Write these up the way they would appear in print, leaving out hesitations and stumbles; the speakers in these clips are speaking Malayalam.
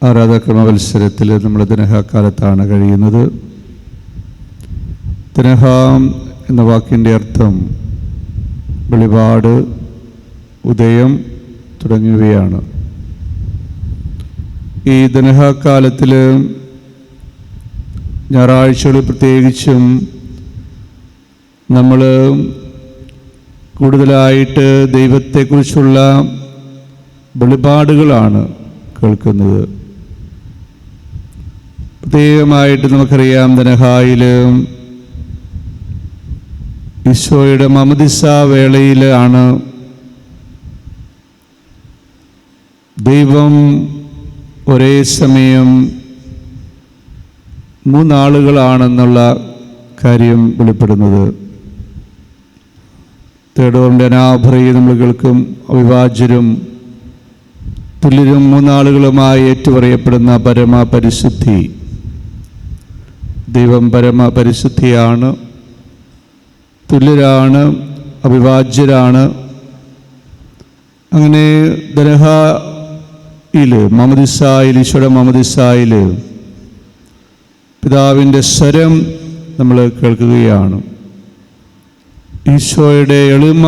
ആരാധക്രമ മത്സരത്തിൽ നമ്മൾ ദനഹാക്കാലത്താണ് കഴിയുന്നത്. ദനഹാം എന്ന വാക്കിൻ്റെ അർത്ഥം വെളിപാട്, ഉദയം തുടങ്ങിയവയാണ്. ഈ ദനഹാക്കാലത്തിൽ ഞായറാഴ്ചകളിൽ പ്രത്യേകിച്ചും നമ്മൾ കൂടുതലായിട്ട് ദൈവത്തെക്കുറിച്ചുള്ള വെളിപാടുകളാണ് കേൾക്കുന്നത്. പ്രത്യേകമായിട്ട് നമുക്കറിയാം, ദനഹായിൽ ഈശോയുടെ മമദിസ വേളയിലാണ് ദൈവം ഒരേ സമയം മൂന്നാളുകളാണെന്നുള്ള കാര്യം വെളിപ്പെടുന്നത്. തേടോറിൻ്റെ അനാഭറയിൽ നമ്മൾ കേൾക്കും, അവിഭാജ്യരും തുല്യരും മൂന്നാളുകളുമായി ഏറ്റുപറയപ്പെടുന്ന പരമപരിശുദ്ധി. ദൈവം പരമപരിശുദ്ധിയാണ്, തുല്യരാണ്, അവിഭാജ്യരാണ്. അങ്ങനെ ദനഹായിൽ മമദിസായിൽ, ഈശോയുടെ മമദിസായിൽ പിതാവിൻ്റെ സ്വരം നമ്മൾ കേൾക്കുകയാണ്. ഈശോയുടെ എളിമ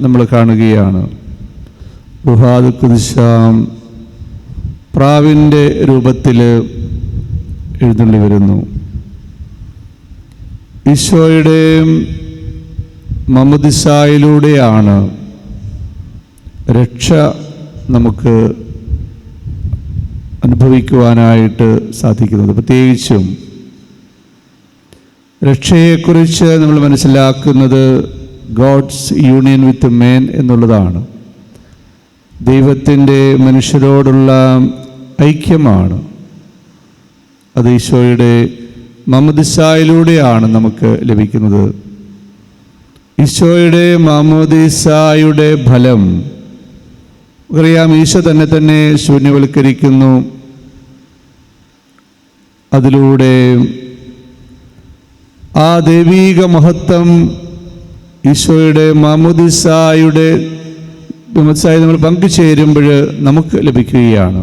നമ്മൾ കാണുകയാണ്. റുഹാദ് ഖുദ്സാം പ്രാവിൻ്റെ രൂപത്തിൽ എഴുന്നള്ളി വരുന്നു. ഈശോയുടെ മമദിസായിലൂടെയാണ് രക്ഷ നമുക്ക് അനുഭവിക്കുവാനായിട്ട് സാധിക്കുന്നത്. പ്രത്യേകിച്ചും രക്ഷയെക്കുറിച്ച് നമ്മൾ മനസ്സിലാക്കുന്നത് ഗോഡ്സ് യൂണിയൻ വിത്ത് മേൻ എന്നുള്ളതാണ്. ദൈവത്തിൻ്റെ മനുഷ്യരോടുള്ള ഐക്യമാണ്. അത് ഈശോയുടെ മമദിസായിലൂടെയാണ് നമുക്ക് ലഭിക്കുന്നത്. ഈശോയുടെ മമദിസായുടെ ഫലം അറിയാം. ഈശോ തന്നെ ശൂന്യവൽക്കരിക്കുന്നു. അതിലൂടെ ആ ദൈവീക മഹത്വം ഈശോയുടെ മമദിസായുടെ നമ്മൾ പങ്കുചേരുമ്പോൾ നമുക്ക് ലഭിക്കുകയാണ്.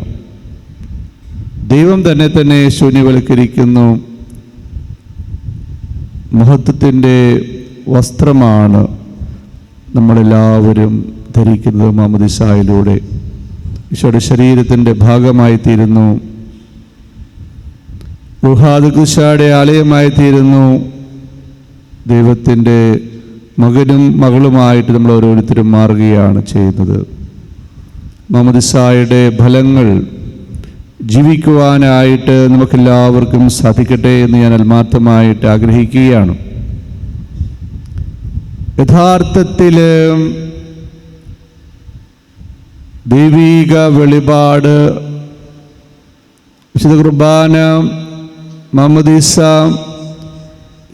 ദൈവം തന്നെ ശൂന്യവൽക്കരിക്കുന്നു. മഹത്വത്തിൻ്റെ വസ്ത്രമാണ് നമ്മളെല്ലാവരും ധരിക്കുന്നത്. മമദിസായിലൂടെ ഈശോയുടെ ശരീരത്തിൻ്റെ ഭാഗമായി തീരുന്നു. റുഹാദ് ഖുദ്സായുടെ ആലയമായി തീരുന്നു. ദൈവത്തിൻ്റെ മകനും മകളുമായിട്ട് നമ്മൾ ഓരോരുത്തരും മാറുകയാണ് ചെയ്യുന്നത്. മമദിസായുടെ ഫലങ്ങൾ ജീവിക്കുവാനായിട്ട് നമുക്കെല്ലാവർക്കും സാധിക്കട്ടെ എന്ന് ഞാൻ ആത്മാർത്ഥമായിട്ട് ആഗ്രഹിക്കുകയാണ്. യഥാർത്ഥത്തിൽ ദൈവീക വെളിപാട്, വിശുദ്ധ കുർബാന, മമദിസ,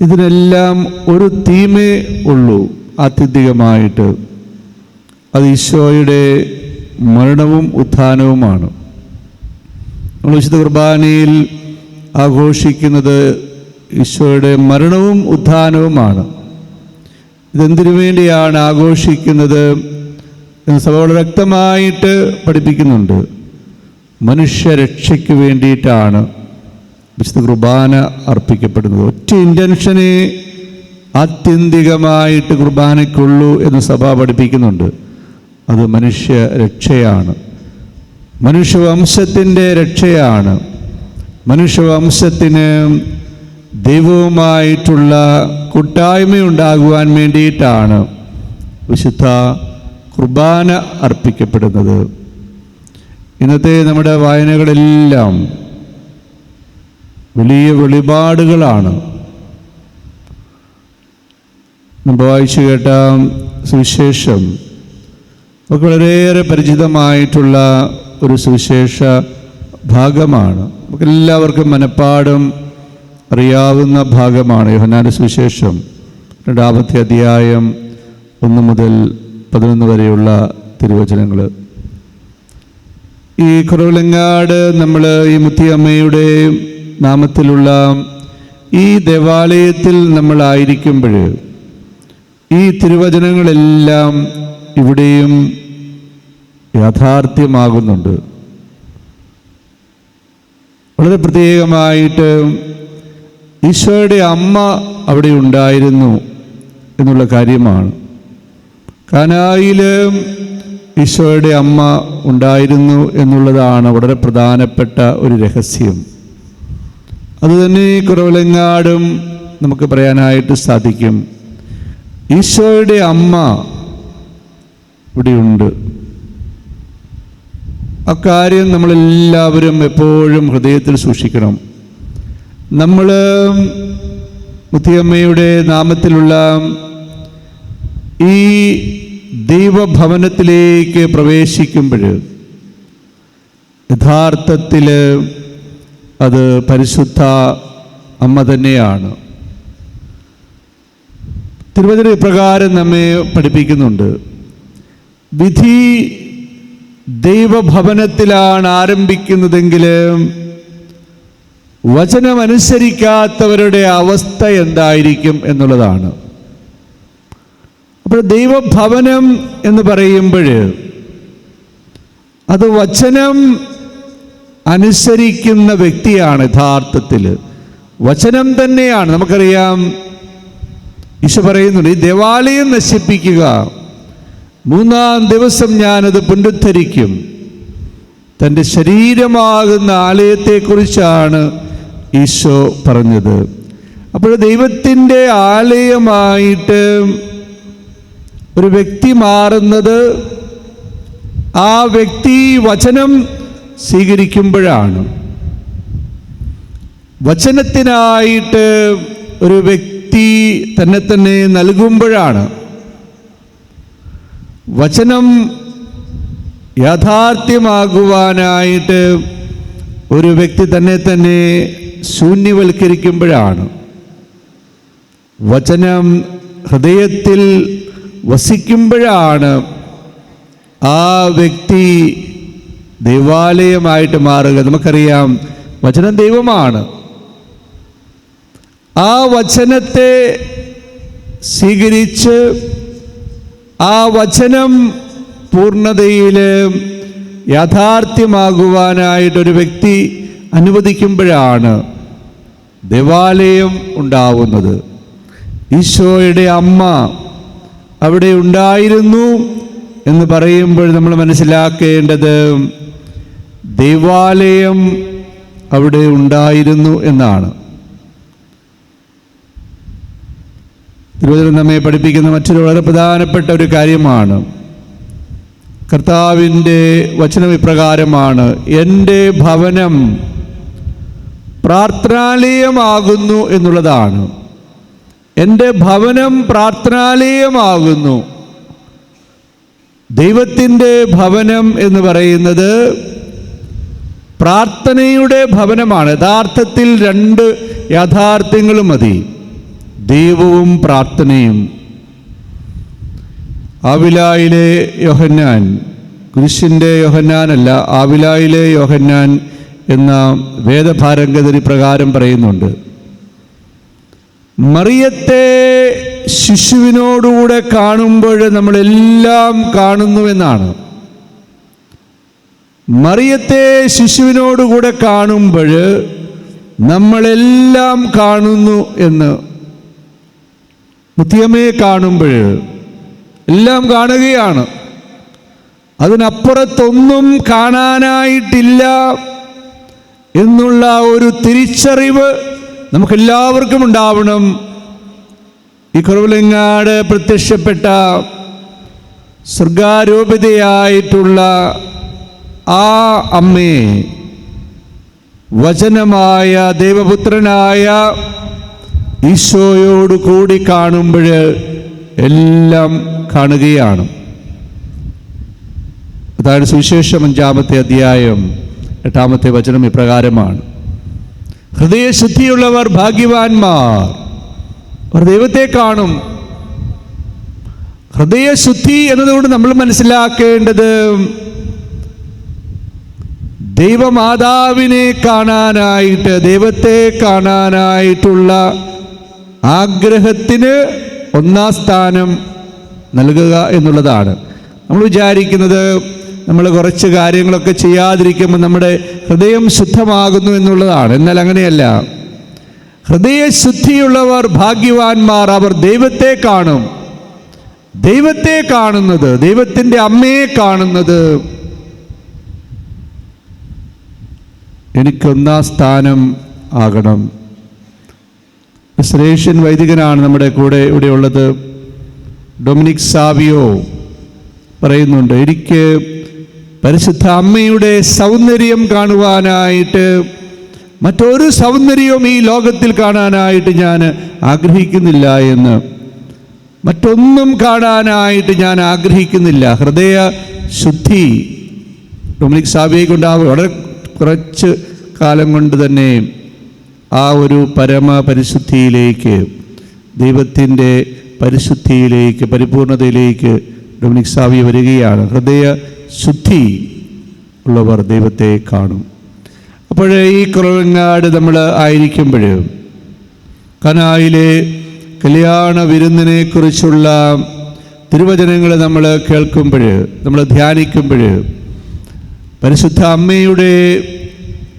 ഇതിനെല്ലാം ഒരു തീമേ ഉള്ളൂ ആത്യന്തികമായിട്ട്. അത് ഈശോയുടെ മരണവും ഉത്ഥാനവുമാണ്. നമ്മൾ വിശുദ്ധ കുർബാനയിൽ ആഘോഷിക്കുന്നത് ഈശോയുടെ മരണവും ഉത്ഥാനവുമാണ്. ഇതെന്തിനു വേണ്ടിയാണ് ആഘോഷിക്കുന്നത് എന്ന് സഭ വളരെ വ്യക്തമായിട്ട് പഠിപ്പിക്കുന്നുണ്ട്. മനുഷ്യരക്ഷയ്ക്ക് വേണ്ടിയിട്ടാണ് വിശുദ്ധ കുർബാന അർപ്പിക്കപ്പെടുന്നത്. ഒറ്റ ഇൻറ്റൻഷനെ ആത്യന്തികമായിട്ട് കുർബാനയ്ക്കുള്ളൂ എന്ന് സഭ പഠിപ്പിക്കുന്നുണ്ട്. അത് മനുഷ്യ രക്ഷയാണ്, മനുഷ്യവംശത്തിൻ്റെ രക്ഷയാണ്. മനുഷ്യവംശത്തിന് ദൈവവുമായിട്ടുള്ള കൂട്ടായ്മയുണ്ടാകുവാൻ വേണ്ടിയിട്ടാണ് വിശുദ്ധ കുർബാന അർപ്പിക്കപ്പെടുന്നത്. ഇന്നത്തെ നമ്മുടെ വായനകളെല്ലാം വലിയ വെളിപാടുകളാണ്. നമ്മൾ വായിച്ചു കേട്ട സുവിശേഷം നമുക്ക് വളരെയേറെ പരിചിതമായിട്ടുള്ള ഒരു സുവിശേഷ ഭാഗമാണ്. നമുക്കെല്ലാവർക്കും മനഃപ്പാഠം അറിയാവുന്ന ഭാഗമാണ് യോഹന്നാന്റെ സുവിശേഷം 2-ാമത്തെ അധ്യായം 1 മുതൽ 11 വരെയുള്ള തിരുവചനങ്ങൾ. ഈ കുറവിലങ്ങാട് നമ്മൾ ഈ മുത്തിയമ്മയുടെ നാമത്തിലുള്ള ഈ ദേവാലയത്തിൽ നമ്മളായിരിക്കുമ്പോൾ ഈ തിരുവചനങ്ങളെല്ലാം ഇവിടെയും യാഥാർത്ഥ്യമാകുന്നുണ്ട്. വളരെ പ്രത്യേകമായിട്ട് ഈശോയുടെ അമ്മ അവിടെ ഉണ്ടായിരുന്നു എന്നുള്ള കാര്യമാണ്. കാനായിൽ ഈശോയുടെ അമ്മ ഉണ്ടായിരുന്നു എന്നുള്ളതാണ് വളരെ പ്രധാനപ്പെട്ട ഒരു രഹസ്യം. അതുതന്നെ കുറവിലങ്ങാടും നമുക്ക് പറയാനായിട്ട് സാധിക്കും. ഈശോയുടെ അമ്മ ഇവിടെയുണ്ട്. അക്കാര്യം നമ്മളെല്ലാവരും എപ്പോഴും ഹൃദയത്തിൽ സൂക്ഷിക്കണം. നമ്മൾ മുത്തിയമ്മയുടെ നാമത്തിലുള്ള ഈ ദൈവഭവനത്തിലേക്ക് പ്രവേശിക്കുമ്പോൾ യഥാർത്ഥത്തിൽ അത് പരിശുദ്ധ അമ്മ തന്നെയാണ്. തിരുവചന പ്രകാരം നമ്മെ പഠിപ്പിക്കുന്നുണ്ട്, വിധി ദൈവഭവനത്തിലാണ് ആരംഭിക്കുന്നതെങ്കിൽ വചനമനുസരിക്കാത്തവരുടെ അവസ്ഥ എന്തായിരിക്കും എന്നുള്ളതാണ്. അപ്പോൾ ദൈവഭവനം എന്ന് പറയുമ്പോൾ അത് വചനം അനുസരിക്കുന്ന വ്യക്തിയാണ്. യഥാർത്ഥത്തിൽ വചനം തന്നെയാണ്. നമുക്കറിയാം, ഈശോ പറയുന്നുണ്ട്, ഈ ദേവാലയം നശിപ്പിക്കുക, 3-ാം ദിവസം ഞാനത് പുനരുദ്ധരിക്കും. തൻ്റെ ശരീരമാകുന്ന ആലയത്തെക്കുറിച്ചാണ് ഈശോ പറഞ്ഞത്. അപ്പോൾ ദൈവത്തിൻ്റെ ആലയമായിട്ട് ഒരു വ്യക്തി മാറുന്നത് ആ വ്യക്തി വചനം സ്വീകരിക്കുമ്പോഴാണ്. വചനത്തിനായിട്ട് ഒരു വ്യക്തി തന്നെ നൽകുമ്പോഴാണ്. വചനം യാഥാർത്ഥ്യമാകുവാനായിട്ട് ഒരു വ്യക്തി തന്നെ ശൂന്യവൽക്കരിക്കുമ്പോഴാണ്. വചനം ഹൃദയത്തിൽ വസിക്കുമ്പോഴാണ് ആ വ്യക്തി ദൈവാലയമായിട്ട് മാറുക. നമുക്കറിയാം, വചനം ദൈവമാണ്. ആ വചനത്തെ സ്വീകരിച്ച് ആ വചനം പൂർണ്ണതയിൽ യാഥാർത്ഥ്യമാകുവാനായിട്ടൊരു വ്യക്തി അനുവദിക്കുമ്പോഴാണ് ദേവാലയം ഉണ്ടാവുന്നത്. ഈശോയുടെ അമ്മ അവിടെ ഉണ്ടായിരുന്നു എന്ന് പറയുമ്പോൾ നമ്മൾ മനസ്സിലാക്കേണ്ടത് ദൈവാലയം അവിടെ ഉണ്ടായിരുന്നു എന്നാണ്. തിരുവചനം നമ്മെ പഠിപ്പിക്കുന്ന മറ്റൊരു വളരെ പ്രധാനപ്പെട്ട ഒരു കാര്യമാണ്. കർത്താവിൻ്റെ വചനം ഇപ്രകാരമാണ്, എൻ്റെ ഭവനം പ്രാർത്ഥനാലയമാകുന്നു എന്നുള്ളതാണ്. എൻ്റെ ഭവനം പ്രാർത്ഥനാലയമാകുന്നു. ദൈവത്തിൻ്റെ ഭവനം എന്ന് പറയുന്നത് പ്രാർത്ഥനയുടെ ഭവനമാണ്. യഥാർത്ഥത്തിൽ 2 യാഥാർത്ഥ്യങ്ങളും മതി, ദൈവവും പ്രാർത്ഥനയും. ആവിലായിലെ യോഹന്നാൻ, കുരിശിൻ്റെ യോഹന്നാനല്ല, ആവിലായിലെ യോഹന്നാൻ എന്ന വേദപാരംഗതരി പ്രകാരം പറയുന്നുണ്ട്, മറിയത്തെ ശിശുവിനോടുകൂടെ കാണുമ്പോൾ നമ്മളെല്ലാം കാണുന്നുവെന്നാണ്. മറിയത്തെ ശിശുവിനോടുകൂടെ കാണുമ്പോൾ നമ്മളെല്ലാം കാണുന്നു എന്ന്. മുത്തിയമ്മയെ കാണുമ്പോൾ എല്ലാം കാണുകയാണ്. അതിനപ്പുറത്തൊന്നും കാണാനായിട്ടില്ല എന്നുള്ള ഒരു തിരിച്ചറിവ് നമുക്കെല്ലാവർക്കും ഉണ്ടാവണം. ഈ കുറവിലങ്ങാട് പ്രത്യക്ഷപ്പെട്ട സ്വർഗാരോപിതയായിട്ടുള്ള ആ അമ്മയെ വചനമായ ദൈവപുത്രനായ ഈശോയോട് കൂടി കാണുമ്പോൾ എല്ലാം കാണുകയാണ്. അതാണ് സുവിശേഷം 5-ാമത്തെ അധ്യായം 8-ാമത്തെ വചനം ഇപ്രകാരമാണ്, ഹൃദയശുദ്ധിയുള്ളവർ ഭാഗ്യവാന്മാർ, അവർ ദൈവത്തെ കാണും. ഹൃദയശുദ്ധി എന്നതുകൊണ്ട് നമ്മൾ മനസ്സിലാക്കേണ്ടത് ദൈവമാതാവിനെ കാണാനായിട്ട്, ദൈവത്തെ കാണാനായിട്ടുള്ള ആഗ്രഹത്തിന് 1-ാം സ്ഥാനം നൽകുക എന്നുള്ളതാണ്. നമ്മൾ വിചാരിക്കുന്നത് നമ്മൾ കുറച്ച് കാര്യങ്ങളൊക്കെ ചെയ്യാതിരിക്കുമ്പോൾ നമ്മുടെ ഹൃദയം ശുദ്ധമാകുന്നു എന്നുള്ളതാണ്. എന്നാൽ അങ്ങനെയല്ല. ഹൃദയശുദ്ധിയുള്ളവർ ഭാഗ്യവാന്മാർ, അവർ ദൈവത്തെ കാണും. ദൈവത്തെ കാണുന്നത്, ദൈവത്തിൻ്റെ അമ്മയെ കാണുന്നത്. എനിക്കൊന്നാം സ്ഥാനം ആകണം. ശ്രേഷ്യൻ വൈദികനാണ് നമ്മുടെ കൂടെ ഇവിടെ ഉള്ളത്. ഡൊമിനിക് സാവിയോ പറയുന്നുണ്ട്, എനിക്ക് പരിശുദ്ധ അമ്മയുടെ സൗന്ദര്യം കാണുവാനായിട്ട്, മറ്റൊരു സൗന്ദര്യവും ഈ ലോകത്തിൽ കാണാനായിട്ട് ഞാൻ ആഗ്രഹിക്കുന്നില്ല എന്ന്. മറ്റൊന്നും കാണാനായിട്ട് ഞാൻ ആഗ്രഹിക്കുന്നില്ല. ഹൃദയ ശുദ്ധി ഡൊമിനിക് സാവിയെ കൊണ്ടാവും. വളരെ കുറച്ച് കാലം കൊണ്ട് തന്നെ ആ ഒരു പരമപരിശുദ്ധിയിലേക്ക്, ദൈവത്തിൻ്റെ പരിശുദ്ധിയിലേക്ക്, പരിപൂർണതയിലേക്ക് ഡൊമിനിക് സാവിയ വരികയാണ്. ഹൃദയ ശുദ്ധി ഉള്ളവർ ദൈവത്തെ കാണും. അപ്പോൾ ഈ കുറവങ്ങാട് നമ്മൾ ആയിരിക്കുമ്പോൾ, കനായിലെ കല്യാണ വിരുന്നിനെ കുറിച്ചുള്ള തിരുവചനങ്ങൾ നമ്മൾ കേൾക്കുമ്പോൾ, നമ്മൾ ധ്യാനിക്കുമ്പോൾ, പരിശുദ്ധ അമ്മയുടെ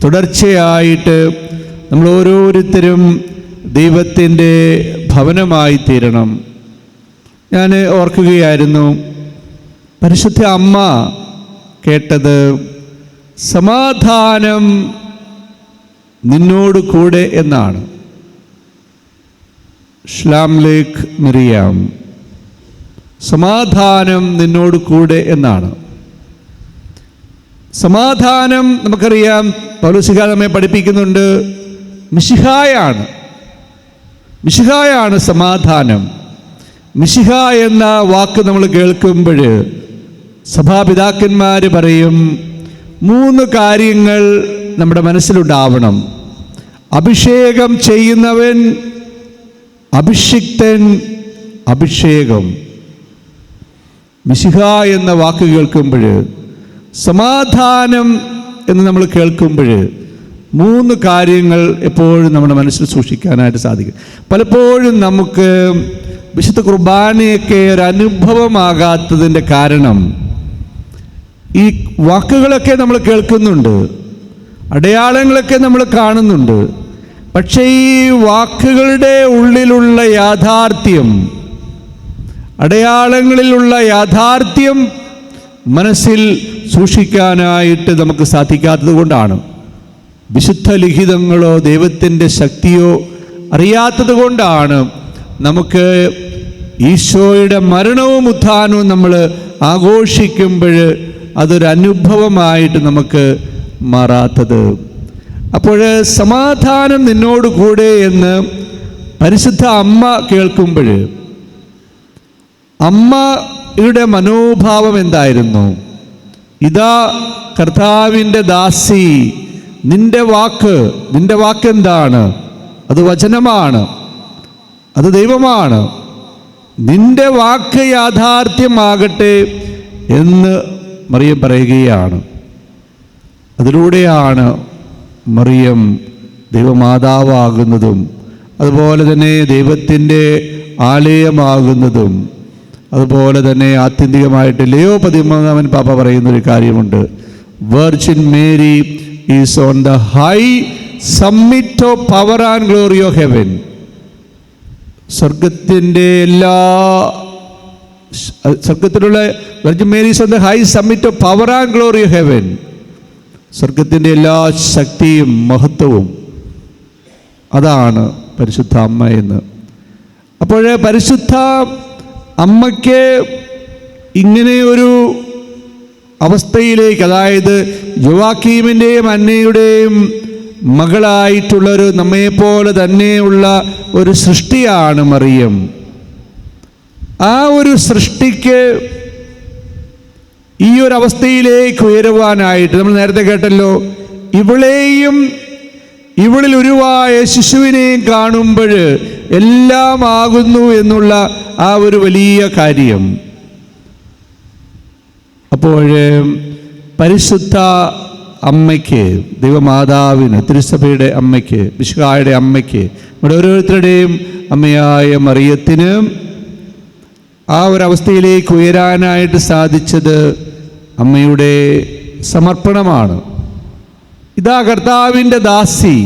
തുടർച്ചയായിട്ട് നമ്മൾ ഓരോരുത്തരും ദൈവത്തിൻ്റെ ഭവനമായി തീരണം. ഞാൻ ഓർക്കുകയായിരുന്നു, പരിശുദ്ധ അമ്മ കേട്ടത് സമാധാനം നിന്നോട് കൂടെ എന്നാണ്. ഷ്ലാംലേക്ക് മിറിയാം, സമാധാനം നിന്നോട് കൂടെ എന്നാണ്. സമാധാനം നമുക്കറിയാം, പൗലോസ് നമ്മെ പഠിപ്പിക്കുന്നുണ്ട്, മിശിഹായാണ്. മിശിഹായാണ് സമാധാനം. മിശിഹ എന്ന വാക്ക് നമ്മൾ കേൾക്കുമ്പോൾ സഭാപിതാക്കന്മാർ പറയും, 3 കാര്യങ്ങൾ നമ്മുടെ മനസ്സിലുണ്ടാവണം. അഭിഷേകം ചെയ്യുന്നവൻ, അഭിഷിക്തൻ, അഭിഷേകം. മിശിഹ എന്ന വാക്ക് കേൾക്കുമ്പോൾ, സമാധാനം എന്ന് നമ്മൾ കേൾക്കുമ്പോൾ 3 കാര്യങ്ങൾ എപ്പോഴും നമ്മുടെ മനസ്സിൽ സൂക്ഷിക്കാനായിട്ട് സാധിക്കും. പലപ്പോഴും നമുക്ക് വിശുദ്ധ കുർബാനയൊക്കെ ഒരു അനുഭവമാകാത്തതിൻ്റെ കാരണം, ഈ വാക്കുകളൊക്കെ നമ്മൾ കേൾക്കുന്നുണ്ട്, അടയാളങ്ങളൊക്കെ നമ്മൾ കാണുന്നുണ്ട്, പക്ഷേ ഈ വാക്കുകളുടെ ഉള്ളിലുള്ള യാഥാർത്ഥ്യം, അടയാളങ്ങളിലുള്ള യാഥാർത്ഥ്യം മനസ്സിൽ സൂക്ഷിക്കാനായിട്ട് നമുക്ക് സാധിക്കാത്തത് കൊണ്ടാണ്. വിശുദ്ധ ലിഖിതങ്ങളോ ദൈവത്തിൻ്റെ ശക്തിയോ അറിയാത്തത് കൊണ്ടാണ് നമുക്ക് ഈശോയുടെ മരണവും ഉത്ഥാനവും നമ്മൾ ആഘോഷിക്കുമ്പോൾ അതൊരു അനുഭവമായിട്ട് നമുക്ക് മാറാത്തത്. അപ്പോൾ സമാധാനം നിന്നോട് കൂടെ എന്ന് പരിശുദ്ധ അമ്മ കേൾക്കുമ്പോൾ അമ്മയുടെ മനോഭാവം എന്തായിരുന്നു? ഇതാ കർത്താവിൻ്റെ ദാസി, നിന്റെ വാക്ക് എന്താണ്? അത് വചനമാണ്, അത് ദൈവമാണ്. നിന്റെ വാക്ക് യാഥാർത്ഥ്യമാകട്ടെ എന്ന് മറിയം പറയുകയാണ്. അതിലൂടെയാണ് മറിയം ദൈവമാതാവാകുന്നതും അതുപോലെ തന്നെ ദൈവത്തിൻ്റെ ആലയമാകുന്നതും. അതുപോലെ തന്നെ ആത്യന്തികമായിട്ട് ലിയോ 13 പാപ്പ പറയുന്നൊരു കാര്യമുണ്ട്, virgin Mary is on the high summit of power and glory of heaven. സ്വർഗത്തിലുള്ള virgin Mary is on the high summit of power and glory of heaven. സ്വർഗത്തിൻ്റെ എല്ലാ ശക്തിയും മഹത്വവും അതാണ് പരിശുദ്ധ അമ്മ എന്ന്. അപ്പോൾ പരിശുദ്ധ അമ്മയ്ക്ക് ഇങ്ങനെ ഒരു അവസ്ഥയിലേക്ക്, അതായത് യോവാക്കീമിൻ്റെയും അന്നയുടെയും മകളായിട്ടുള്ളൊരു നമ്മെപ്പോലെ തന്നെയുള്ള ഒരു സൃഷ്ടിയാണ് മറിയം. ആ ഒരു സൃഷ്ടിക്ക് ഈ ഒരു അവസ്ഥയിലേക്ക് ഉയരുവാനായിട്ട് നമ്മൾ നേരത്തെ കേട്ടല്ലോ, ഇവളെയും ഇവളിൽ ഉരുവായ ശിശുവിനെയും കാണുമ്പോൾ എല്ലാം ആകുന്നു എന്നുള്ള ആ ഒരു വലിയ കാര്യം. അപ്പോൾ പരിശുദ്ധ അമ്മയ്ക്ക്, ദൈവമാതാവിന്, തിരുസഭയുടെ അമ്മയ്ക്ക്, മിശിഹായുടെ അമ്മയ്ക്ക്, നമ്മുടെ ഓരോരുത്തരുടെയും അമ്മയായ മറിയത്തിന് ആ ഒരവസ്ഥയിലേക്ക് ഉയരാനായിട്ട് സാധിച്ചത് അമ്മയുടെ സമർപ്പണമാണ്. ഇതാ കർത്താവിൻ്റെ ദാസി,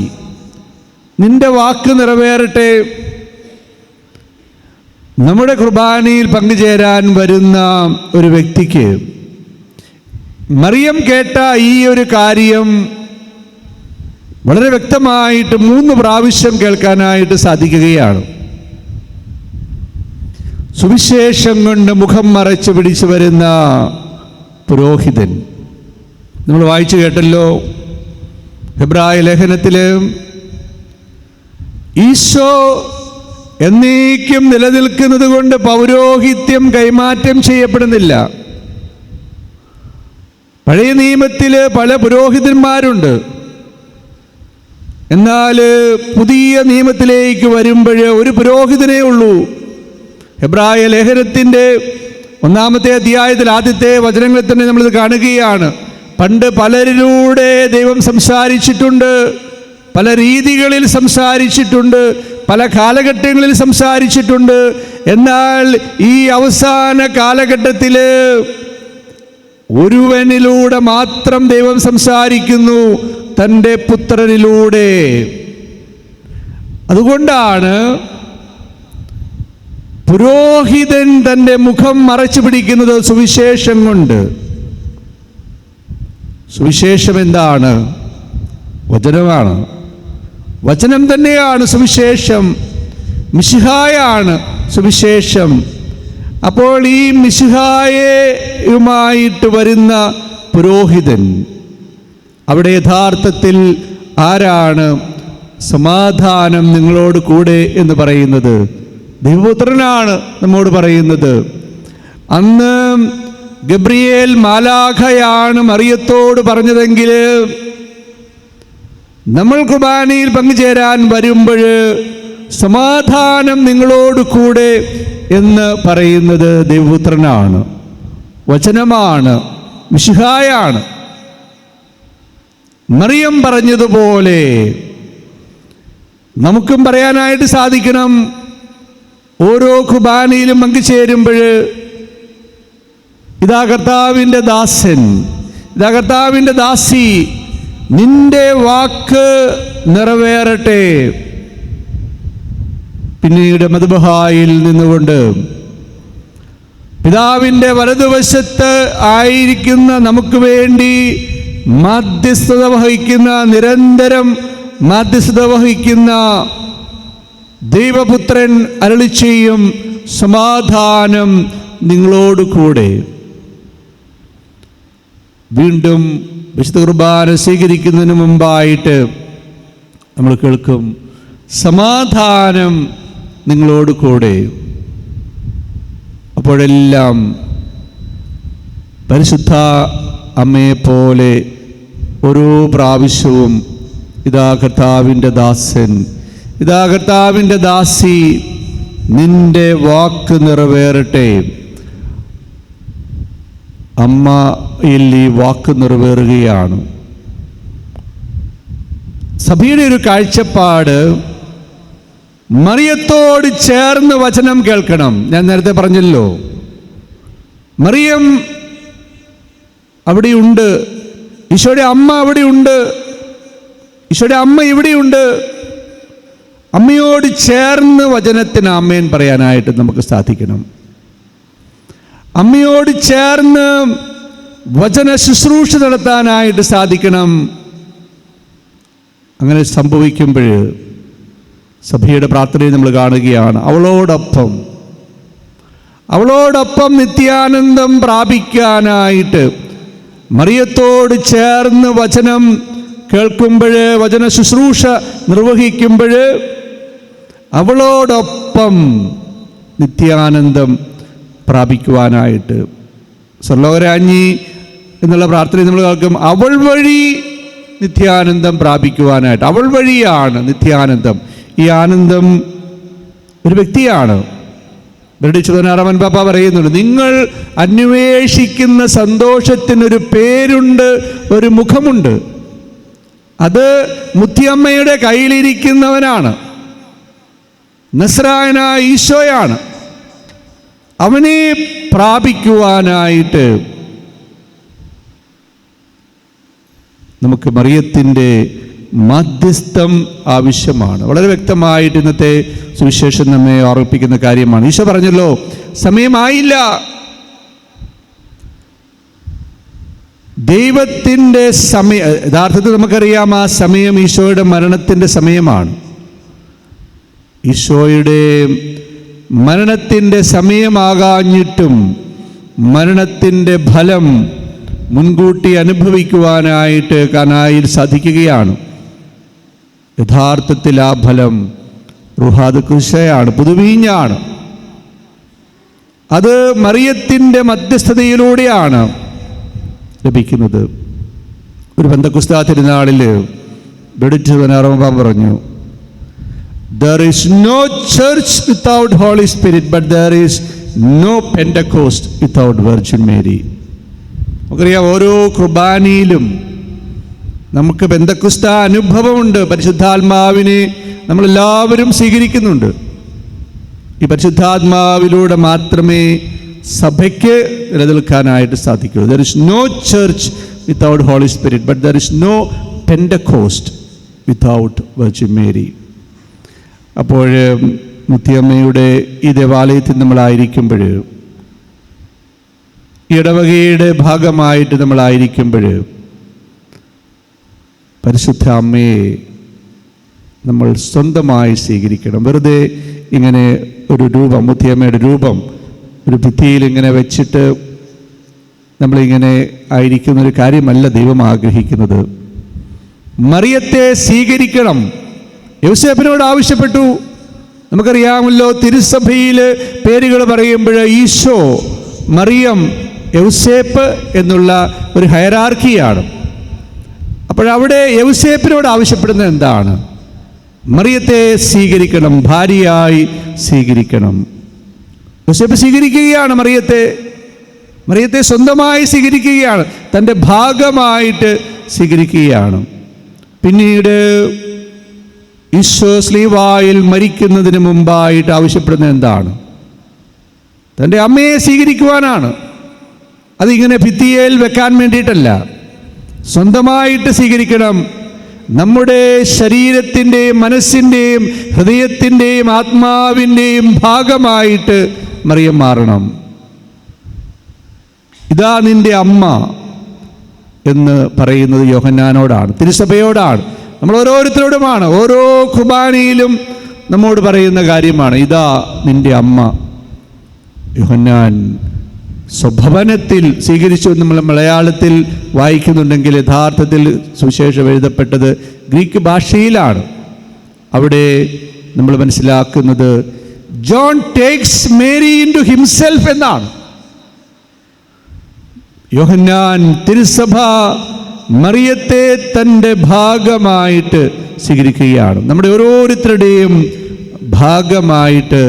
നിന്റെ വാക്ക് നിറവേറട്ടെ. നമ്മുടെ കുർബാനയിൽ പങ്കുചേരാൻ വരുന്ന ഒരു വ്യക്തിക്ക് മറിയം കേട്ട ഈ ഒരു കാര്യം വളരെ വ്യക്തമായിട്ട് 3 പ്രാവശ്യം കേൾക്കാനായിട്ട് സാധിക്കുകയാണ്. സുവിശേഷം കൊണ്ട് മുഖം മറച്ചു പിടിച്ചു വരുന്ന പുരോഹിതൻ. നമ്മൾ വായിച്ചു കേട്ടല്ലോ, ഹെബ്രായ ലേഖനത്തിൽ ഈശോ എന്നേക്കും നിലനിൽക്കുന്നത് കൊണ്ട് പൗരോഹിത്യം കൈമാറ്റം ചെയ്യപ്പെടുന്നില്ല. പഴയ നിയമത്തിൽ പല പുരോഹിതന്മാരുണ്ട്. എന്നാൽ പുതിയ നിയമത്തിലേക്ക് വരുമ്പോൾ ഒരു പുരോഹിതനേ ഉള്ളൂ. ഹെബ്രായ ലേഖനത്തിൻ്റെ 1-ാമത്തെ അധ്യായത്തിൽ ആദ്യത്തെ വചനങ്ങളിൽ തന്നെ നമ്മളിത് കാണുകയാണ്. പണ്ട് പലരിലൂടെ ദൈവം സംസാരിച്ചിട്ടുണ്ട്, പല രീതികളിൽ സംസാരിച്ചിട്ടുണ്ട്, പല കാലഘട്ടങ്ങളിൽ സംസാരിച്ചിട്ടുണ്ട്. എന്നാൽ ഈ അവസാന കാലഘട്ടത്തിൽ ഒരുവനിലൂടെ മാത്രം ദൈവം സംസാരിക്കുന്നു, തൻ്റെ പുത്രനിലൂടെ. അതുകൊണ്ടാണ് പുരോഹിതൻ തൻ്റെ മുഖം മറച്ചു പിടിക്കുന്നത് സുവിശേഷം കൊണ്ട്. സുവിശേഷം എന്താണ്? വചനമാണ്. വചനം തന്നെയാണ് സുവിശേഷം. മിശിഹായാണ് സുവിശേഷം. അപ്പോൾ ഈ മിശിഹായുമായിട്ട് വരുന്ന പുരോഹിതൻ അവിടെ യഥാർത്ഥത്തിൽ ആരാണ് സമാധാനം നിങ്ങളോട് കൂടെ എന്ന് പറയുന്നത്? ദൈവപുത്രനാണ് നമ്മോട് പറയുന്നത്. അന്ന് ഗബ്രിയേൽ മാലാഖയാണ് മറിയത്തോട് പറഞ്ഞതെങ്കിൽ നമ്മൾ കുർബാനയിൽ പങ്കുചേരാൻ വരുമ്പോൾ സമാധാനം നിങ്ങളോട് കൂടെ എന്ന് പറയുന്നത് ദൈവപുത്രനാണ്, വചനമാണ്, മിശിഹായാണ്. മറിയം പറഞ്ഞതുപോലെ നമുക്കും പറയാനായിട്ട് സാധിക്കണം. ഓരോ കുർബാനയിലും പങ്കുചേരുമ്പോൾ ഇതാ കർത്താവിൻ്റെ ദാസൻ, ഇതാ കർത്താവിൻ്റെ ദാസി, നിന്റെ വാക്ക് നിറവേറട്ടെ. പിന്നീട് മദ്ബഹായിൽ നിന്നുകൊണ്ട് പിതാവിൻ്റെ വലതുവശത്ത് ആയിരിക്കുന്ന നമുക്ക് വേണ്ടി മാധ്യസ്ഥത വഹിക്കുന്ന, നിരന്തരം മാധ്യസ്ഥത വഹിക്കുന്ന ദൈവപുത്രൻ അരുളിച്ചെയ്യും, സമാധാനം നിങ്ങളോട് കൂടെ. വീണ്ടും വിശുദ്ധ കുർബാന സ്വീകരിക്കുന്നതിന് മുമ്പായിട്ട് നമ്മൾ കേൾക്കും, സമാധാനം നിങ്ങളോട് കൂടെ. അപ്പോഴെല്ലാം പരിശുദ്ധ അമ്മയെപ്പോലെ ഓരോ പ്രാവശ്യവും ഇതാ കർത്താവിൻ്റെ ദാസൻ, ഇതാ കർത്താവിൻ്റെ ദാസി, നിന്റെ വാക്ക് നിറവേറട്ടെ. അമ്മയിൽ ഈ വാക്ക് നിറവേറുകയാണ്. സഭയുടെ ഒരു കാഴ്ചപ്പാട് മറിയത്തോട് ചേർന്ന് വചനം കേൾക്കണം. ഞാൻ നേരത്തെ പറഞ്ഞല്ലോ, മറിയം അവിടെയുണ്ട്, ഈശോയുടെ അമ്മ അവിടെയുണ്ട്, ഈശോയുടെ അമ്മ ഇവിടെയുണ്ട്. അമ്മയോട് ചേർന്ന് വചനത്തിന് ആമേൻ പറയാനായിട്ട് നമുക്ക് സാധിക്കണം. അമ്മയോട് ചേർന്ന് വചന ശുശ്രൂഷ നടത്താനായിട്ട് സാധിക്കണം. അങ്ങനെ സംഭവിക്കുമ്പോൾ സഭയുടെ പ്രാർത്ഥനയിൽ നമ്മൾ കാണുകയാണ്, അവളോടൊപ്പം നിത്യാനന്ദം പ്രാപിക്കാനായിട്ട് മറിയത്തോട് ചേർന്ന് വചനം കേൾക്കുമ്പോൾ, വചന ശുശ്രൂഷ നിർവഹിക്കുമ്പോൾ അവളോടൊപ്പം നിത്യാനന്ദം പ്രാപിക്കുവാനായിട്ട്. സ്വർലോകരാജ്ഞി എന്നുള്ള പ്രാർത്ഥനയിൽ നമ്മൾ കേൾക്കും, അവൾ വഴി നിത്യാനന്ദം പ്രാപിക്കുവാനായിട്ട്. അവൾ വഴിയാണ് നിത്യാനന്ദം. ഈ ആനന്ദം ഒരു വ്യക്തിയാണ്. ബ്രിട്ടീഷ് 16-ാമൻ പാപ്പ പറയുന്നുണ്ട്, നിങ്ങൾ അന്വേഷിക്കുന്ന സന്തോഷത്തിനൊരു പേരുണ്ട്, ഒരു മുഖമുണ്ട്. അത് മുത്തിയമ്മയുടെ കയ്യിലിരിക്കുന്നവനാണ്, നസ്രായനായ ഈശോയാണ്. അവനെ പ്രാപിക്കുവാനായിട്ട് നമുക്ക് മറിയത്തിൻ്റെ മധ്യസ്ഥം ആവശ്യമാണ്. വളരെ വ്യക്തമായിട്ട് ഇന്നത്തെ സുവിശേഷം നമ്മെ ഓർമ്മിപ്പിക്കുന്ന കാര്യമാണ്. ഈശോ പറഞ്ഞല്ലോ, സമയമായില്ല. ദൈവത്തിൻ്റെ സമയം, യഥാർത്ഥത്തിൽ നമുക്കറിയാം ആ സമയം ഈശോയുടെ മരണത്തിൻ്റെ സമയമാണ്. ഈശോയുടെ മരണത്തിൻ്റെ സമയമാകാഞ്ഞിട്ടും മരണത്തിൻ്റെ ഫലം മുൻകൂട്ടി അനുഭവിക്കുവാനായിട്ട് കാനായിൽ സാധിക്കുകയാണ്. യഥാർത്ഥത്തിൽ ആ ഫലം റുഹാദ് കുശയാണ്, പുതുവീഞ്ഞാണ്. അത് മറിയത്തിൻ്റെ മധ്യസ്ഥതയിലൂടെയാണ് ലഭിക്കുന്നത്. ഒരു പെന്തക്കോസ്താ തിരുനാളിൽ ബെഡിറ്റ് വനാറോബ പറഞ്ഞു, there is no church without Holy Spirit, but there is no Pentecost without Virgin Mary. നമുക്കറിയാം, ഓരോ കുർബാനയിലും നമുക്ക് പെന്തക്കോസ്താ അനുഭവമുണ്ട്. പരിശുദ്ധാത്മാവിനെ നമ്മളെല്ലാവരും സ്വീകരിക്കുന്നുണ്ട്. ഈ പരിശുദ്ധാത്മാവിലൂടെ മാത്രമേ സഭയ്ക്ക് നിലനിൽക്കാനായിട്ട് സാധിക്കൂ. There is no church without Holy Spirit, but there is no Pentecost without Virgin Mary. അപ്പോൾ മുത്തിയമ്മയുടെ ഈ ദേവാലയത്തിൽ നമ്മളായിരിക്കുമ്പോൾ, ഇടവകയുടെ ഭാഗമായിട്ട് നമ്മളായിരിക്കുമ്പോൾ, പരിശുദ്ധ അമ്മയെ നമ്മൾ സ്വന്തമായി സ്വീകരിക്കണം. വെറുതെ ഇങ്ങനെ ഒരു രൂപം, മുത്തിയമ്മയുടെ രൂപം ഒരു ഭിത്തിയിൽ ഇങ്ങനെ വെച്ചിട്ട് നമ്മളിങ്ങനെ ആയിരിക്കുന്നൊരു കാര്യമല്ല ദൈവം ആഗ്രഹിക്കുന്നത്. മറിയത്തെ സ്വീകരിക്കണം. യൗസേപ്പിനോട് ആവശ്യപ്പെട്ടു. നമുക്കറിയാമല്ലോ, തിരുസഭയിൽ പേരുകൾ പറയുമ്പോൾ ഈശോ, മറിയം, യൗസേപ്പ് എന്നുള്ള ഒരു ഹയറാർക്കിയാണ്. അപ്പോഴവിടെ യൗസേപ്പിനോട് ആവശ്യപ്പെടുന്നത് എന്താണ്? മറിയത്തെ സ്വീകരിക്കണം, ഭാര്യയായി സ്വീകരിക്കണം. യൗസേപ്പ് സ്വീകരിക്കുകയാണ് മറിയത്തെ സ്വന്തമായി സ്വീകരിക്കുകയാണ്, തൻ്റെ ഭാഗമായിട്ട് സ്വീകരിക്കുകയാണ്. പിന്നീട് ഈശോ സ്ലീവായിൽ മരിക്കുന്നതിന് മുമ്പായിട്ട് ആവശ്യപ്പെടുന്നത് എന്താണ്? തൻ്റെ അമ്മയെ സ്വീകരിക്കുവാനാണ്. അതിങ്ങനെ ഭിത്തിയേൽ വെക്കാൻ വേണ്ടിയിട്ടല്ല, സ്വന്തമായിട്ട് സ്വീകരിക്കണം. നമ്മുടെ ശരീരത്തിൻ്റെയും മനസ്സിൻ്റെയും ഹൃദയത്തിൻ്റെയും ആത്മാവിൻ്റെയും ഭാഗമായിട്ട് മറിയം മാറണം. ഇതാ നിൻ്റെ അമ്മ എന്ന് പറയുന്നത് യോഹന്നാനോടാണ്, തിരുസഭയോടാണ്, നമ്മൾ ഓരോരുത്തരോടുമാണ്. ഓരോ കുർബാനയിലും നമ്മോട് പറയുന്ന കാര്യമാണ്, ഇതാ നിൻ്റെ അമ്മ. യോഹന്നാൻ സ്വഭവനത്തിൽ സ്വീകരിച്ചു എന്ന് നമ്മൾ മലയാളത്തിൽ വായിക്കുന്നുണ്ടെങ്കിൽ യഥാർത്ഥത്തിൽ സുവിശേഷം എഴുതപ്പെട്ടത് ഗ്രീക്ക് ഭാഷയിലാണ്. അവിടെ നമ്മൾ മനസ്സിലാക്കുന്നത് John takes Mary into himself എന്നാണ്. യോഹന്നാൻ, തിരുസഭ മറിയത്തെ തൻ്റെ ഭാഗമായിട്ട് സ്വീകരിക്കുകയാണ്. നമ്മുടെ ഓരോരുത്തരുടെയും ഭാഗമായിട്ട്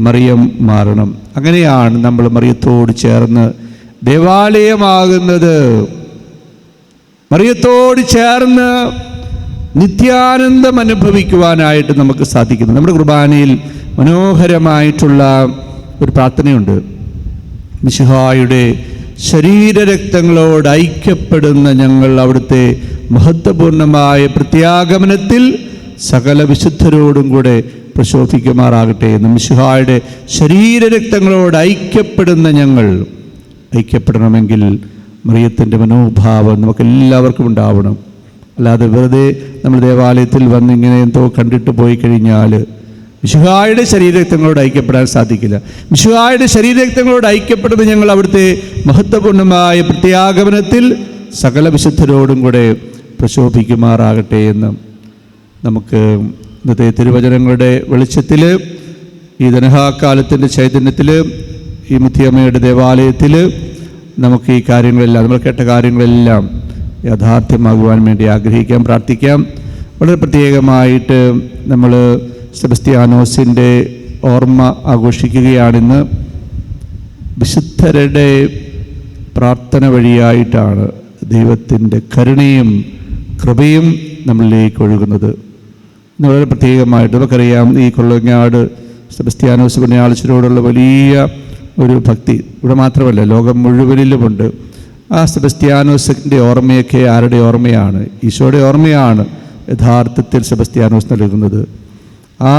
മറിയം മാറണം. അങ്ങനെയാണ് നമ്മൾ മറിയത്തോട് ചേർന്ന് ദേവാലയമാകുന്നത്. മറിയത്തോട് ചേർന്ന് നിത്യാനന്ദം അനുഭവിക്കുവാനായിട്ട് നമുക്ക് സാധിക്കുന്നു. നമ്മുടെ കുർബാനയിൽ മനോഹരമായിട്ടുള്ള ഒരു പ്രാർത്ഥനയുണ്ട്. മിശിഹായുടെ ശരീരരക്തങ്ങളോട് ഐക്യപ്പെടുന്ന ഞങ്ങൾ അവിടുത്തെ മഹത്വപൂർണമായ പ്രത്യാഗമനത്തിൽ സകല വിശുദ്ധരോടും കൂടെ പ്രശോഭിക്കുമാറാകട്ടെ എന്ന്. മിശിഹായുടെ ശരീരരക്തങ്ങളോട് ഐക്യപ്പെടുന്ന ഞങ്ങൾ ഐക്യപ്പെടണമെങ്കിൽ മറിയത്തിൻ്റെ മനോഭാവം നമുക്കെല്ലാവർക്കും ഉണ്ടാവണം. അല്ലാതെ വെറുതെ നമ്മൾ ദേവാലയത്തിൽ വന്നിങ്ങനെ എന്തോ കണ്ടിട്ട് പോയി കഴിഞ്ഞാൽ മിശിഹായുടെ ശരീരരക്തങ്ങളോട് ഐക്യപ്പെടാൻ സാധിക്കില്ല. മിശിഹായുടെ ശരീരരക്തങ്ങളോട് ഐക്യപ്പെടുന്ന ഞങ്ങൾ അവിടുത്തെ മഹത്വപൂർണമായ പ്രത്യാഗമനത്തിൽ സകല വിശുദ്ധരോടും കൂടെ പ്രശോഭിക്കുമാറാകട്ടെ എന്ന് നമുക്ക് ഇന്നത്തെ തിരുവചനങ്ങളുടെ വെളിച്ചത്തിൽ, ഈ ദനഹാകാലത്തിൻ്റെ ചൈതന്യത്തിൽ, ഈ മുത്തിയമ്മയുടെ ദേവാലയത്തിൽ നമുക്ക് ഈ കാര്യങ്ങളെല്ലാം, നമ്മൾ കേട്ട കാര്യങ്ങളെല്ലാം യാഥാർത്ഥ്യമാകുവാൻ വേണ്ടി ആഗ്രഹിക്കാം, പ്രാർത്ഥിക്കാം. വളരെ പ്രത്യേകമായിട്ട് നമ്മൾ സെബസ്ത്യാനോസിൻ്റെ ഓർമ്മ ആഘോഷിക്കുകയാണിന്ന്. വിശുദ്ധരുടെ പ്രാർത്ഥന വഴിയായിട്ടാണ് ദൈവത്തിൻ്റെ കരുണയും കൃപയും നമ്മളിലേക്ക് ഒഴുകുന്നത്. ഇന്ന് വളരെ പ്രത്യേകമായിട്ട് നമുക്കറിയാം, ഈ കൊള്ളങ്ങാട് സെബസ്ത്യാനോസ് പുണ്യാളച്ചനോടുള്ള വലിയ ഒരു ഭക്തി ഇവിടെ മാത്രമല്ല ലോകം മുഴുവനിലുമുണ്ട്. ആ സെബസ്ത്യാനോസിൻ്റെ ഓർമ്മയൊക്കെ ആരുടെ ഓർമ്മയാണ്? ഈശോയുടെ ഓർമ്മയാണ് യഥാർത്ഥത്തിൽ സെബസ്ത്യാനോസ് നൽകുന്നത്. ആ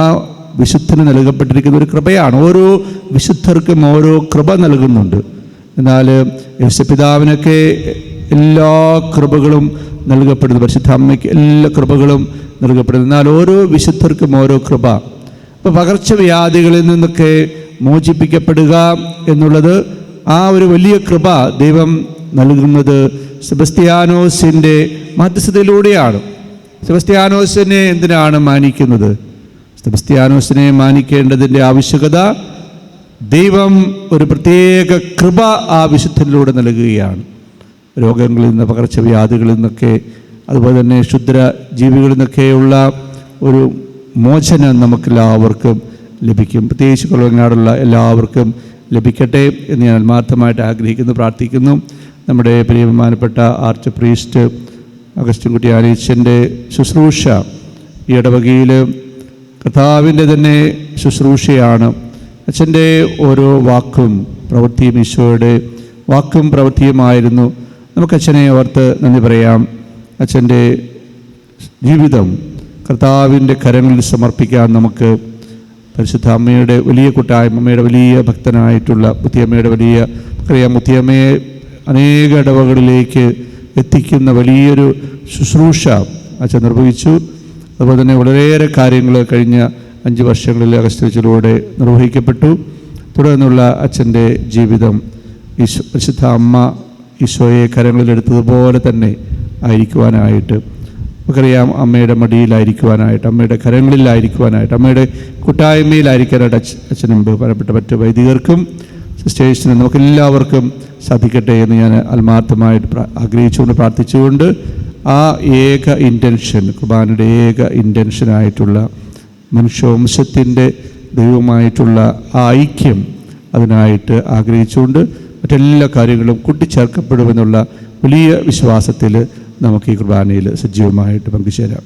വിശുദ്ധന് നൽകപ്പെട്ടിരിക്കുന്ന ഒരു കൃപയാണ്. ഓരോ വിശുദ്ധർക്കും ഓരോ കൃപ നൽകുന്നുണ്ട്. എന്നാൽ യേശുപിതാവിനൊക്കെ എല്ലാ കൃപകളും നൽകപ്പെടുന്നു, പരിശുദ്ധ അമ്മയ്ക്ക് എല്ലാ കൃപകളും നൽകപ്പെടുന്നു. എന്നാൽ ഓരോ വിശുദ്ധർക്കും ഓരോ കൃപ. അപ്പോൾ പകർച്ചവ്യാധികളിൽ നിന്നൊക്കെ മോചിപ്പിക്കപ്പെടുക എന്നുള്ളത് ആ ഒരു വലിയ കൃപ ദൈവം നൽകുന്നത് സെബസ്ത്യാനോസിൻ്റെ മധ്യസ്ഥതയിലൂടെയാണ്. സെബസ്ത്യാനോസിനെ എന്തിനാണ് മാനിക്കുന്നത്? സെബസ്ത്യാനോസിനെ മാനിക്കേണ്ടതിൻ്റെ ആവശ്യകത ദൈവം ഒരു പ്രത്യേക കൃപ ആ വിശുദ്ധനിലൂടെ നൽകുകയാണ്. രോഗങ്ങളിൽ നിന്ന്, പകർച്ചവ്യാധികളിൽ നിന്നൊക്കെ, അതുപോലെ തന്നെ ക്ഷുദ്ര ജീവികളിൽ നിന്നൊക്കെയുള്ള ഒരു മോചനം നമുക്കെല്ലാവർക്കും ലഭിക്കും. പ്രത്യേകിച്ച് കൊല്ലങ്ങാടുള്ള എല്ലാവർക്കും ലഭിക്കട്ടെ എന്ന് ഞാൻ ആത്മാർത്ഥമായിട്ട് ആഗ്രഹിക്കുന്നു, പ്രാർത്ഥിക്കുന്നു. നമ്മുടെ പ്രിയബഹുമാനപ്പെട്ട ആർച്ച് പ്രീസ്റ്റ് അഗസ്റ്റിൻ കുട്ടിയാനീച്ചൻ്റെ ശുശ്രൂഷ ഈ ഇടവകയിൽ കർത്താവിൻ്റെ തന്നെ ശുശ്രൂഷയാണ്. അച്ഛൻ്റെ ഓരോ വാക്കും പ്രവൃത്തിയും ഈശോയുടെ വാക്കും പ്രവൃത്തിയുമായിരുന്നു. നമുക്ക് അച്ഛനെ ഓർത്ത് നന്ദി പറയാം. അച്ഛൻ്റെ ജീവിതം കർത്താവിൻ്റെ കരങ്ങളിൽ സമർപ്പിക്കാൻ നമുക്ക് പരിശുദ്ധ അമ്മയുടെ വലിയ കൂട്ടായ്മ, അമ്മയുടെ വലിയ ഭക്തനായിട്ടുള്ള മുത്തിയമ്മയുടെ വലിയ അറിയാം, മുത്തിയമ്മയെ അനേക ഇടവകളിലേക്ക് എത്തിക്കുന്ന വലിയൊരു ശുശ്രൂഷ അച്ഛൻ നിർവഹിച്ചു. അതുപോലെ തന്നെ വളരെയേറെ കാര്യങ്ങൾ കഴിഞ്ഞ 5 വർഷങ്ങളിൽ അഗസ്ത്യത്തിലൂടെ നിർവഹിക്കപ്പെട്ടു. തുടർന്നുള്ള അച്ഛൻ്റെ ജീവിതം പരിശുദ്ധ അമ്മ ഈശോയെ കരങ്ങളിലെടുത്തതുപോലെ തന്നെ ആയിരിക്കുവാനായിട്ട് നമുക്കറിയാം. അമ്മയുടെ മടിയിലായിരിക്കുവാനായിട്ട്, അമ്മയുടെ കരങ്ങളിലായിരിക്കുവാനായിട്ട്, അമ്മയുടെ കൂട്ടായ്മയിലായിരിക്കാനായിട്ട് അച്ഛനും ബഹുമാനപ്പെട്ട മറ്റ് വൈദികർക്കും സിസ്റ്റേഴ്സിനും നമുക്കെല്ലാവർക്കും സാധിക്കട്ടെ എന്ന് ഞാൻ ആത്മാർത്ഥമായിട്ട് ആഗ്രഹിച്ചുകൊണ്ട് പ്രാർത്ഥിച്ചുകൊണ്ട് ആ ഏക ഇൻറ്റൻഷൻ, കുർബാനയുടെ ഏക ഇൻറ്റൻഷനായിട്ടുള്ള മനുഷ്യവംശത്തിൻ്റെ ദൈവമായിട്ടുള്ള ആ ഐക്യം അതിനായിട്ട് ആഗ്രഹിച്ചുകൊണ്ട് മറ്റെല്ലാ കാര്യങ്ങളും കൂട്ടിച്ചേർക്കപ്പെടുമെന്നുള്ള വലിയ വിശ്വാസത്തിൽ നമുക്ക് ഈ കുർബാനയിൽ സജീവമായിട്ട് പങ്കുചേരാം.